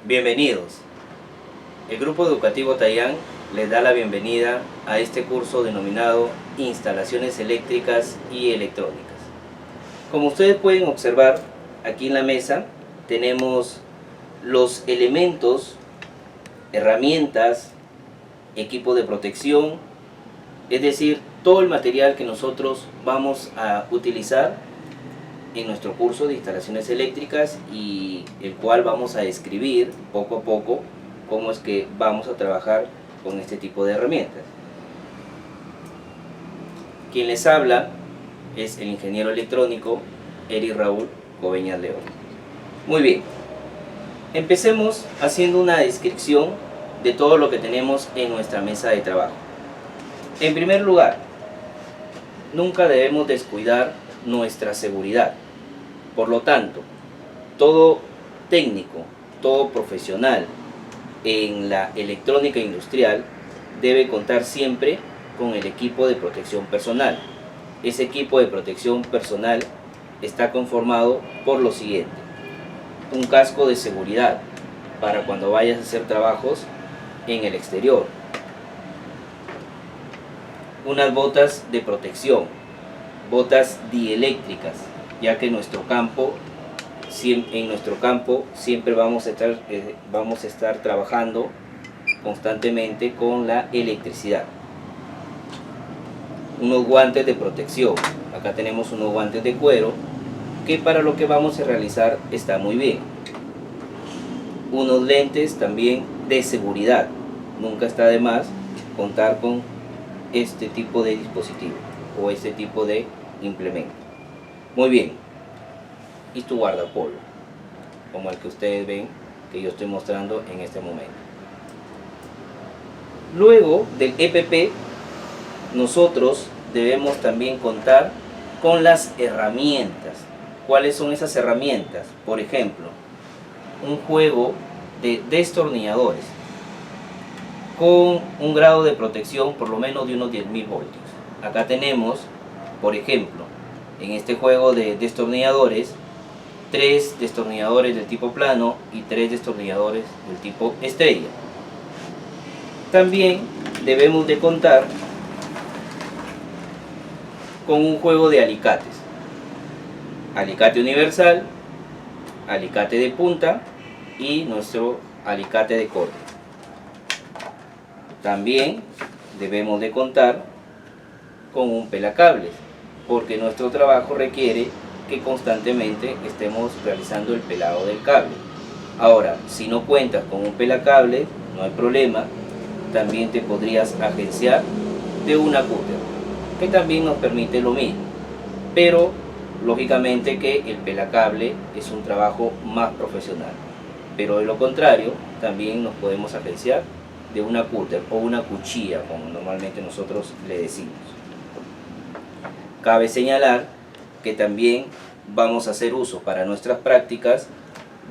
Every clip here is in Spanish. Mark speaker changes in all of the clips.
Speaker 1: Bienvenidos. El Grupo Educativo Tayán les da la bienvenida a este curso denominado Instalaciones Eléctricas y Electrónicas. Como ustedes pueden observar, aquí en la mesa tenemos los elementos, herramientas, equipo de protección, es decir, todo el material que nosotros vamos a utilizar en nuestro curso de instalaciones eléctricas y el cual vamos a describir poco a poco cómo es que vamos a trabajar con este tipo de herramientas. Quien les habla es el ingeniero electrónico Eric Raúl Coveñas León. Muy bien, empecemos haciendo una descripción de todo lo que tenemos en nuestra mesa de trabajo. En primer lugar, nunca debemos descuidar nuestra seguridad. Por lo tanto, todo técnico, todo profesional en la electrónica industrial debe contar siempre con el equipo de protección personal. Ese equipo de protección personal está conformado por lo siguiente: un casco de seguridad para cuando vayas a hacer trabajos en el exterior, unas botas de protección, botas dieléctricas, ya que en nuestro campo siempre vamos a estar trabajando constantemente con la electricidad. Unos guantes de protección, acá tenemos unos guantes de cuero que para lo que vamos a realizar está muy bien. Unos lentes también de seguridad, nunca está de más contar con este tipo de dispositivo o este tipo de implemento. Muy bien, y tu guardapolvo, como el que ustedes ven que yo estoy mostrando en este momento. Luego del EPP, nosotros debemos también contar con las herramientas. ¿Cuáles son esas herramientas? Por ejemplo, un juego de destornilladores con un grado de protección por lo menos de unos 10.000 voltios. Acá tenemos, por ejemplo, en este juego de destornilladores, 3 destornilladores del tipo plano y 3 destornilladores del tipo estrella. También debemos de contar con un juego de alicates: alicate universal, alicate de punta y nuestro alicate de corte. También debemos de contar con un pelacables, porque nuestro trabajo requiere que constantemente estemos realizando el pelado del cable. Ahora, si no cuentas con un pelacable, no hay problema, también te podrías agenciar de una cúter, que también nos permite lo mismo, pero lógicamente que el pelacable es un trabajo más profesional. Pero de lo contrario, también nos podemos agenciar de una cúter o una cuchilla, como normalmente nosotros le decimos. Cabe señalar que también vamos a hacer uso para nuestras prácticas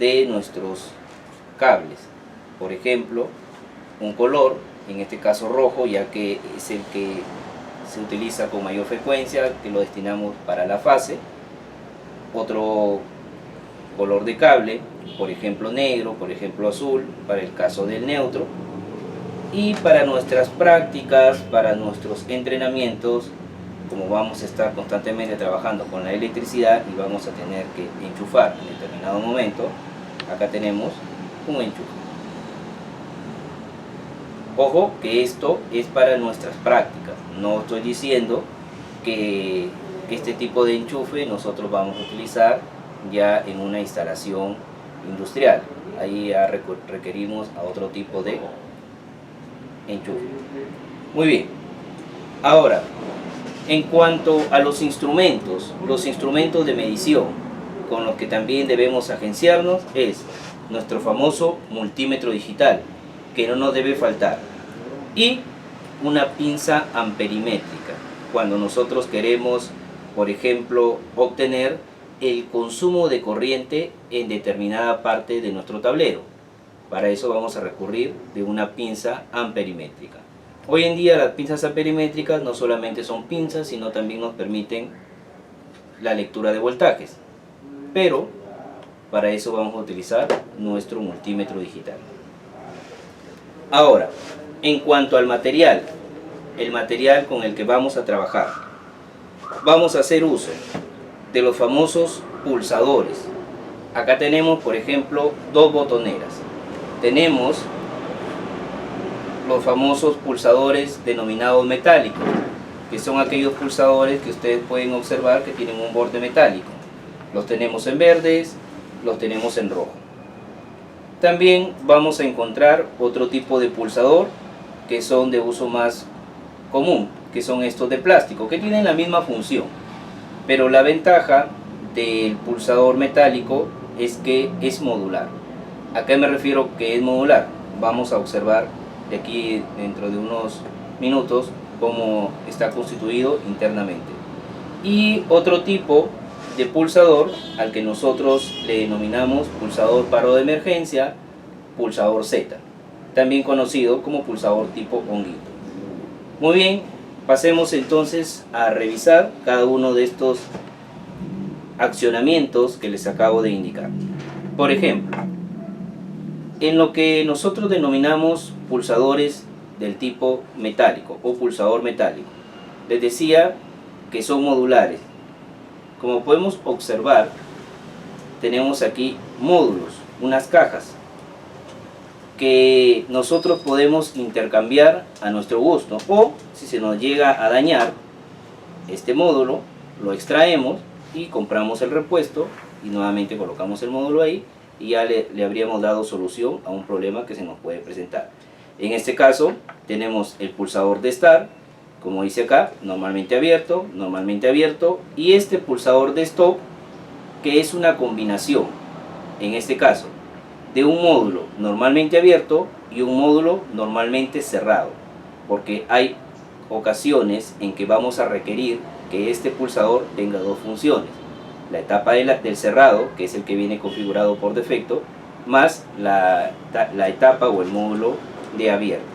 Speaker 1: de nuestros cables. Por ejemplo, un color, en este caso rojo, ya que es el que se utiliza con mayor frecuencia, que lo destinamos para la fase. Otro color de cable, por ejemplo negro, por ejemplo azul, para el caso del neutro. Y para nuestras prácticas, para nuestros entrenamientos, como vamos a estar constantemente trabajando con la electricidad y vamos a tener que enchufar en determinado momento, acá tenemos un enchufe. Ojo que esto es para nuestras prácticas, no estoy diciendo que este tipo de enchufe nosotros vamos a utilizar ya en una instalación industrial. Ahí ya requerimos a otro tipo de enchufe. Muy bien, ahora en cuanto a los instrumentos de medición con los que también debemos agenciarnos es nuestro famoso multímetro digital, que no nos debe faltar, y una pinza amperimétrica cuando nosotros queremos, por ejemplo, obtener el consumo de corriente en determinada parte de nuestro tablero. Para eso vamos a recurrir de una pinza amperimétrica. Hoy en día las pinzas amperimétricas no solamente son pinzas, sino también nos permiten la lectura de voltajes. Pero para eso vamos a utilizar nuestro multímetro digital. Ahora, en cuanto al material, el material con el que vamos a trabajar, vamos a hacer uso de los famosos pulsadores. Acá tenemos, por ejemplo, dos botoneras. Tenemos los famosos pulsadores denominados metálicos, que son aquellos pulsadores que ustedes pueden observar que tienen un borde metálico. Los tenemos en verdes, los tenemos en rojo. También vamos a encontrar otro tipo de pulsador que son de uso más común, que son estos de plástico, que tienen la misma función, pero la ventaja del pulsador metálico es que es modular. ¿A qué me refiero que es modular? Vamos a observar de aquí dentro de unos minutos cómo está constituido internamente. Y otro tipo de pulsador al que nosotros le denominamos pulsador paro de emergencia, pulsador Z, también conocido como pulsador tipo honguito. Muy bien, pasemos entonces a revisar cada uno de estos accionamientos que les acabo de indicar. Por ejemplo, en lo que nosotros denominamos pulsadores del tipo metálico o pulsador metálico, les decía que son modulares. Como podemos observar, tenemos aquí módulos, unas cajas que nosotros podemos intercambiar a nuestro gusto, o si se nos llega a dañar este módulo, lo extraemos y compramos el repuesto y nuevamente colocamos el módulo ahí y ya le habríamos dado solución a un problema que se nos puede presentar. En este caso tenemos el pulsador de start, como dice acá, normalmente abierto, y este pulsador de stop, que es una combinación, en este caso, de un módulo normalmente abierto y un módulo normalmente cerrado, porque hay ocasiones en que vamos a requerir que este pulsador tenga dos funciones: la etapa del cerrado, que es el que viene configurado por defecto, más la etapa o el módulo de abierto.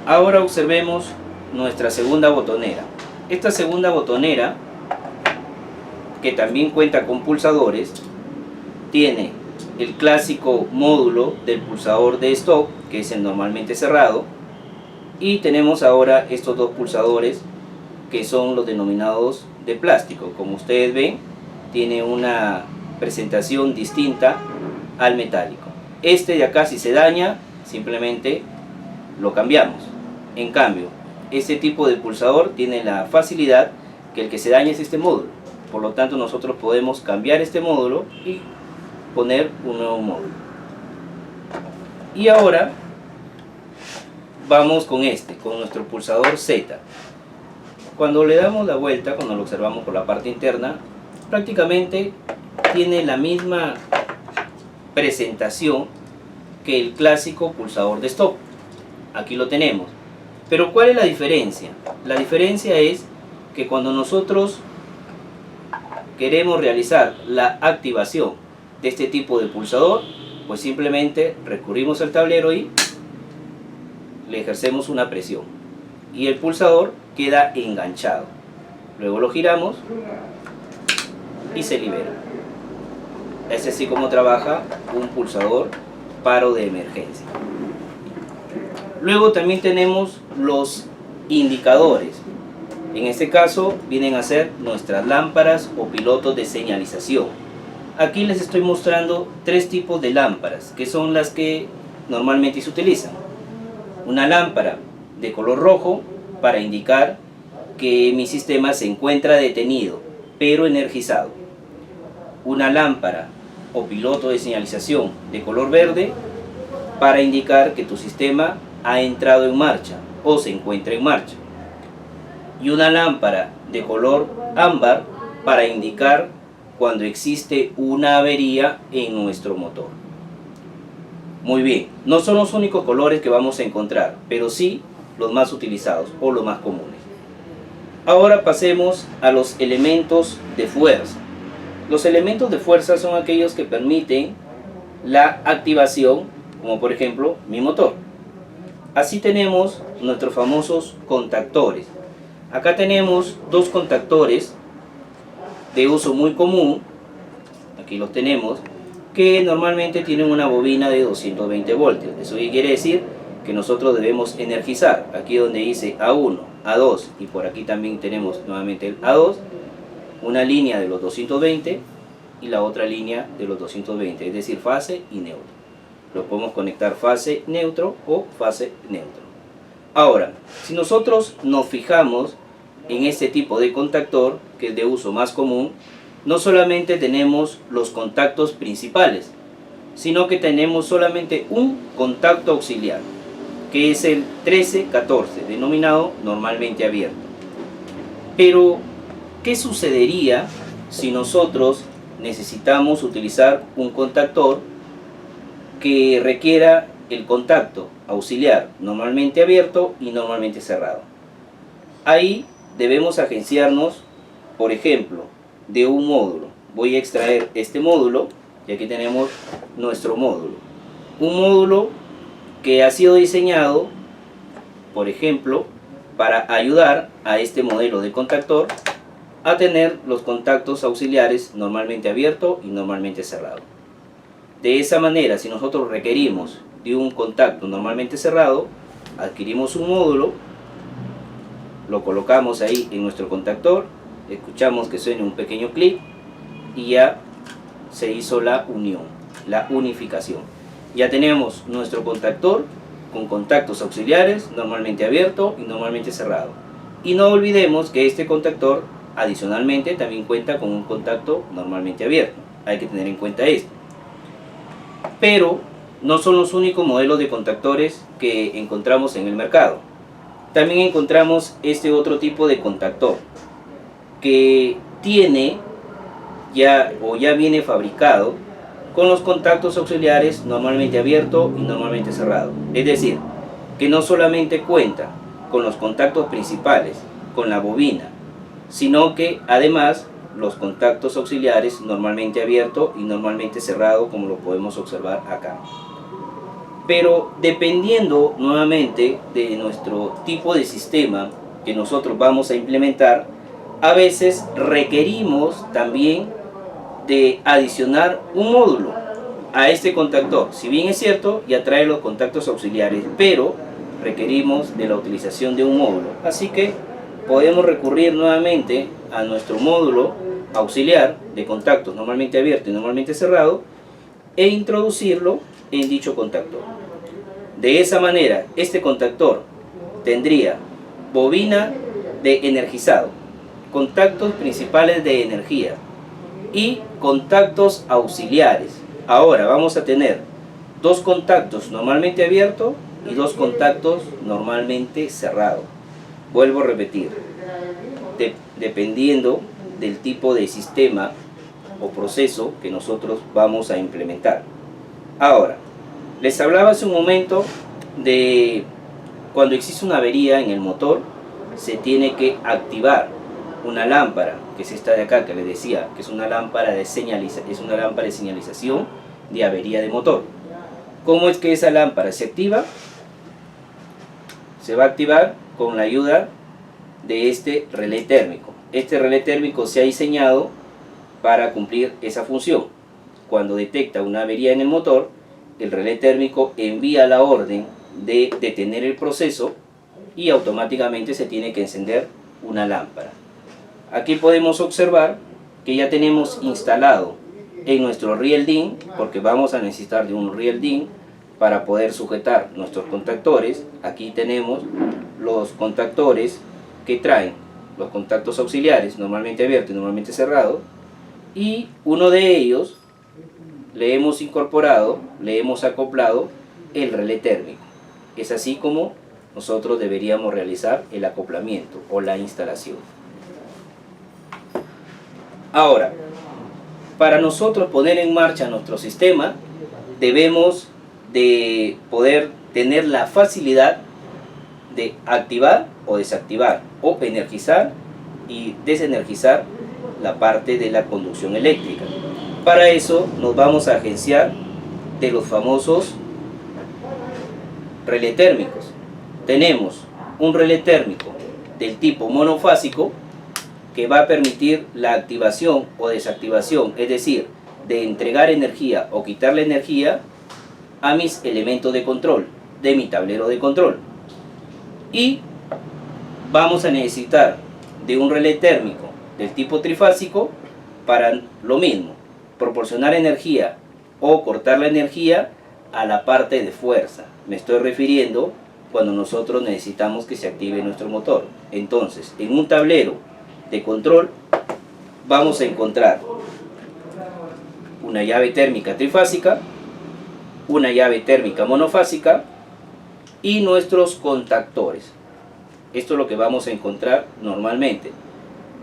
Speaker 1: Ahora observemos nuestra segunda botonera. Esta segunda botonera, que también cuenta con pulsadores, tiene el clásico módulo del pulsador de stop, que es el normalmente cerrado, y tenemos ahora estos dos pulsadores que son los denominados de plástico. Como ustedes ven, tiene una presentación distinta al metálico. Este de acá, si se daña, simplemente lo cambiamos. En cambio, este tipo de pulsador tiene la facilidad que el que se daña es este módulo. Por lo tanto, nosotros podemos cambiar este módulo y poner un nuevo módulo. Y ahora vamos con con nuestro pulsador Z. Cuando le damos la vuelta, cuando lo observamos por la parte interna, prácticamente tiene la misma presentación que el clásico pulsador de stop. Aquí lo tenemos. Pero ¿cuál es la diferencia? La diferencia es que cuando nosotros queremos realizar la activación de este tipo de pulsador, pues simplemente recurrimos al tablero y le ejercemos una presión y el pulsador queda enganchado. Luego lo giramos y se libera. Es así como trabaja un pulsador paro de emergencia. Luego también tenemos los indicadores. En este caso vienen a ser nuestras lámparas o pilotos de señalización. Aquí les estoy mostrando tres tipos de lámparas, que son las que normalmente se utilizan. Una lámpara de color rojo para indicar que mi sistema se encuentra detenido, pero energizado. Una lámpara o piloto de señalización de color verde para indicar que tu sistema ha entrado en marcha o se encuentra en marcha. Y una lámpara de color ámbar para indicar cuando existe una avería en nuestro motor. Muy bien, no son los únicos colores que vamos a encontrar, pero sí los más utilizados o los más comunes. Ahora pasemos a los elementos de fuerza. Los elementos de fuerza son aquellos que permiten la activación, como por ejemplo mi motor. Así tenemos nuestros famosos contactores. Acá tenemos dos contactores de uso muy común. aquí los tenemos, que normalmente tienen una bobina de 220 voltios. ¿Eso qué quiere decir? Que nosotros debemos energizar. Aquí donde dice A1, A2 y por aquí también tenemos nuevamente el A2, una línea de los 220 y la otra línea de los 220, es decir, fase y neutro. Lo podemos conectar fase neutro o fase neutro. Ahora, si nosotros nos fijamos en este tipo de contactor, que es de uso más común, no solamente tenemos los contactos principales, sino que tenemos solamente un contacto auxiliar, que es el 1314, denominado normalmente abierto. Pero, ¿qué sucedería si nosotros necesitamos utilizar un contactor que requiera el contacto auxiliar normalmente abierto y normalmente cerrado? Ahí debemos agenciarnos, por ejemplo, de un módulo. Voy a extraer este módulo y aquí tenemos nuestro módulo. Un módulo que ha sido diseñado, por ejemplo, para ayudar a este modelo de contactor a tener los contactos auxiliares normalmente abierto y normalmente cerrado. De esa manera, si nosotros requerimos de un contacto normalmente cerrado, adquirimos un módulo, lo colocamos ahí en nuestro contactor, escuchamos que suene un pequeño clic y ya se hizo la unión, la unificación. Ya tenemos nuestro contactor con contactos auxiliares normalmente abierto y normalmente cerrado. Y no olvidemos que este contactor adicionalmente también cuenta con un contacto normalmente abierto. Hay que tener en cuenta esto. Pero no son los únicos modelos de contactores que encontramos en el mercado. También encontramos este otro tipo de contactor que tiene ya viene fabricado con los contactos auxiliares normalmente abierto y normalmente cerrado. Es decir, que no solamente cuenta con los contactos principales, con la bobina, sino que además los contactos auxiliares normalmente abierto y normalmente cerrado, como lo podemos observar acá. Pero dependiendo nuevamente de nuestro tipo de sistema que nosotros vamos a implementar, a veces requerimos también de adicionar un módulo a este contactor. Si bien es cierto, ya trae los contactos auxiliares, pero requerimos de la utilización de un módulo. Así que podemos recurrir nuevamente a nuestro módulo auxiliar de contactos normalmente abierto y normalmente cerrado e introducirlo en dicho contactor. De esa manera, este contactor tendría bobina de energizado, contactos principales de energía y contactos auxiliares. Ahora vamos a tener dos contactos normalmente abiertos y dos contactos normalmente cerrados. Vuelvo a repetir, dependiendo del tipo de sistema o proceso que nosotros vamos a implementar. Ahora, les hablaba hace un momento de cuando existe una avería en el motor, se tiene que activar una lámpara, que es esta de acá que les decía, que es una lámpara de señalización de avería de motor. ¿Cómo es que esa lámpara se activa? Se va a activar con la ayuda de este relé térmico. Este relé térmico se ha diseñado para cumplir esa función. Cuando detecta una avería en el motor, el relé térmico envía la orden de detener el proceso y automáticamente se tiene que encender una lámpara. Aquí podemos observar que ya tenemos instalado en nuestro Real DIN, porque vamos a necesitar de un Real DIN para poder sujetar nuestros contactores. Aquí tenemos los contactores que traen los contactos auxiliares, normalmente abierto y normalmente cerrado, y uno de ellos le hemos incorporado, le hemos acoplado el relé térmico. Es así como nosotros deberíamos realizar el acoplamiento o la instalación. Ahora, para nosotros poner en marcha nuestro sistema, debemos de poder tener la facilidad de activar o desactivar, o energizar y desenergizar la parte de la conducción eléctrica. Para eso nos vamos a agenciar de los famosos relé térmicos. Tenemos un relé térmico del tipo monofásico que va a permitir la activación o desactivación, es decir, de entregar energía o quitarle energía a mis elementos de control, de mi tablero de control. Y vamos a necesitar de un relé térmico del tipo trifásico para lo mismo, proporcionar energía o cortar la energía a la parte de fuerza. Me estoy refiriendo cuando nosotros necesitamos que se active nuestro motor. Entonces, en un tablero de control vamos a encontrar una llave térmica trifásica, una llave térmica monofásica y nuestros contactores. Esto es lo que vamos a encontrar normalmente.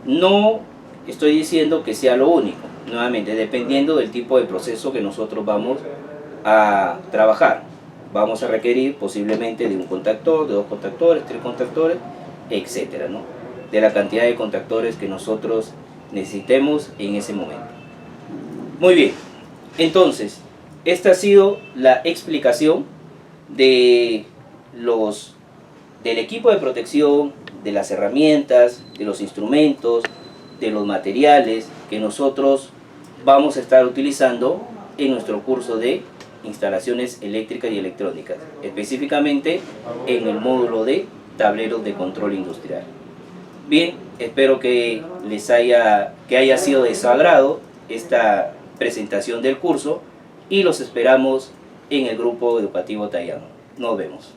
Speaker 1: No estoy diciendo que sea lo único, nuevamente dependiendo del tipo de proceso que nosotros vamos a trabajar. Vamos a requerir posiblemente de un contactor, de 2 contactores, 3 contactores, etcétera, ¿no? De la cantidad de contactores que nosotros necesitemos en ese momento. Muy bien, entonces esta ha sido la explicación del equipo de protección, de las herramientas, de los instrumentos, de los materiales que nosotros vamos a estar utilizando en nuestro curso de instalaciones eléctricas y electrónicas, específicamente en el módulo de tableros de control industrial. Bien, espero que haya sido de su agrado esta presentación del curso y los esperamos en el grupo educativo Tayano. Nos vemos.